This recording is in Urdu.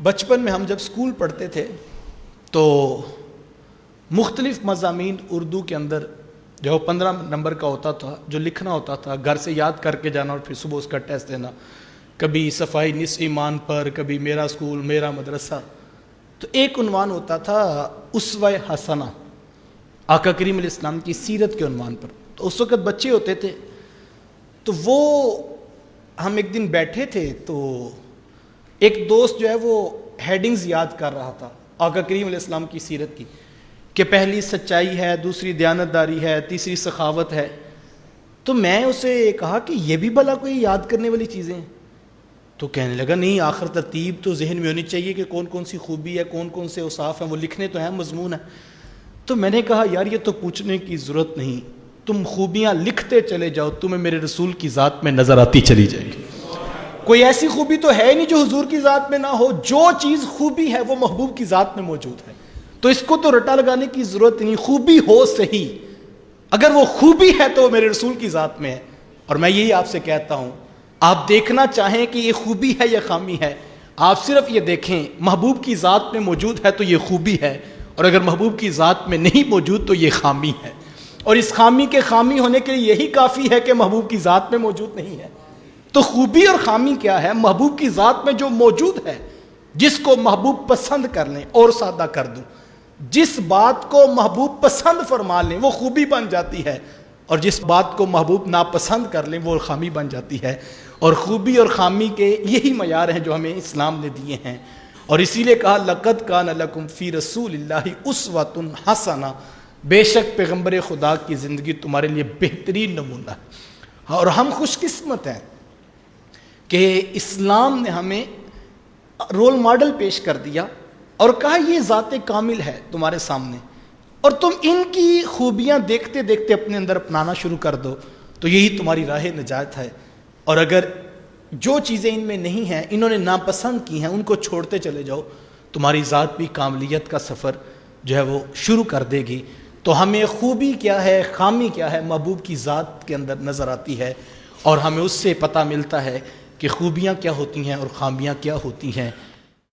بچپن میں ہم جب اسکول پڑھتے تھے تو مختلف مضامین اردو کے اندر جو 15 نمبر کا ہوتا تھا، جو لکھنا ہوتا تھا، گھر سے یاد کر کے جانا اور پھر صبح اس کا ٹیسٹ دینا، کبھی صفائی نصف ایمان پر، کبھی میرا اسکول میرا مدرسہ، تو ایک عنوان ہوتا تھا اسوہ حسنہ، آقا کریم علیہ السلام کی سیرت کے عنوان پر۔ تو اس وقت بچے ہوتے تھے، تو وہ ہم ایک دن بیٹھے تھے تو ایک دوست جو ہے وہ ہیڈنگز یاد کر رہا تھا آقا کریم علیہ السلام کی سیرت کی، کہ پہلی سچائی ہے، دوسری دیانتداری ہے، تیسری سخاوت ہے۔ تو میں اسے کہا کہ یہ بھی بھلا کوئی یاد کرنے والی چیزیں ہیں؟ تو کہنے لگا نہیں، آخر ترتیب تو ذہن میں ہونی چاہیے کہ کون کون سی خوبی ہے، کون کون سے اوصاف ہیں، وہ لکھنے تو ہیں، مضمون ہے۔ تو میں نے کہا یار یہ تو پوچھنے کی ضرورت نہیں، تم خوبیاں لکھتے چلے جاؤ، تمہیں میرے رسول کی ذات میں نظر آتی چلی جائے گی۔ کوئی ایسی خوبی تو ہے نہیں جو حضور کی ذات میں نہ ہو، جو چیز خوبی ہے وہ محبوب کی ذات میں موجود ہے، تو اس کو تو رٹا لگانے کی ضرورت نہیں، خوبی ہو صحیح، اگر وہ خوبی ہے تو وہ میرے رسول کی ذات میں ہے۔ اور میں یہی آپ سے کہتا ہوں، آپ دیکھنا چاہیں کہ یہ خوبی ہے یا خامی ہے، آپ صرف یہ دیکھیں محبوب کی ذات میں موجود ہے تو یہ خوبی ہے، اور اگر محبوب کی ذات میں نہیں موجود تو یہ خامی ہے، اور اس خامی کے خامی ہونے کے لیے یہی کافی ہے کہ محبوب کی ذات میں موجود نہیں ہے۔ تو خوبی اور خامی کیا ہے؟ محبوب کی ذات میں جو موجود ہے، جس کو محبوب پسند کر لیں، اور سادہ کر دوں، جس بات کو محبوب پسند فرما لیں وہ خوبی بن جاتی ہے، اور جس بات کو محبوب ناپسند کر لیں وہ خامی بن جاتی ہے۔ اور خوبی اور خامی کے یہی معیار ہیں جو ہمیں اسلام نے دیے ہیں، اور اسی لیے کہا لَقَدْ كَانَ لَكُمْ فِي رَسُولِ اللَّهِ أُسْوَةٌ حَسَنَةٌ، بے شک پیغمبر خدا کی زندگی تمہارے لیے بہترین نمونہ ہے۔ اور ہم خوش قسمت ہیں کہ اسلام نے ہمیں رول ماڈل پیش کر دیا اور کہا یہ ذات کامل ہے تمہارے سامنے، اور تم ان کی خوبیاں دیکھتے دیکھتے اپنے اندر اپنانا شروع کر دو، تو یہی تمہاری راہ نجات ہے۔ اور اگر جو چیزیں ان میں نہیں ہیں، انہوں نے ناپسند کی ہیں، ان کو چھوڑتے چلے جاؤ، تمہاری ذات بھی کاملیت کا سفر جو ہے وہ شروع کر دے گی۔ تو ہمیں خوبی کیا ہے، خامی کیا ہے، محبوب کی ذات کے اندر نظر آتی ہے، اور ہمیں اس سے پتہ ملتا ہے کہ خوبیاں کیا ہوتی ہیں اور خامیاں کیا ہوتی ہیں۔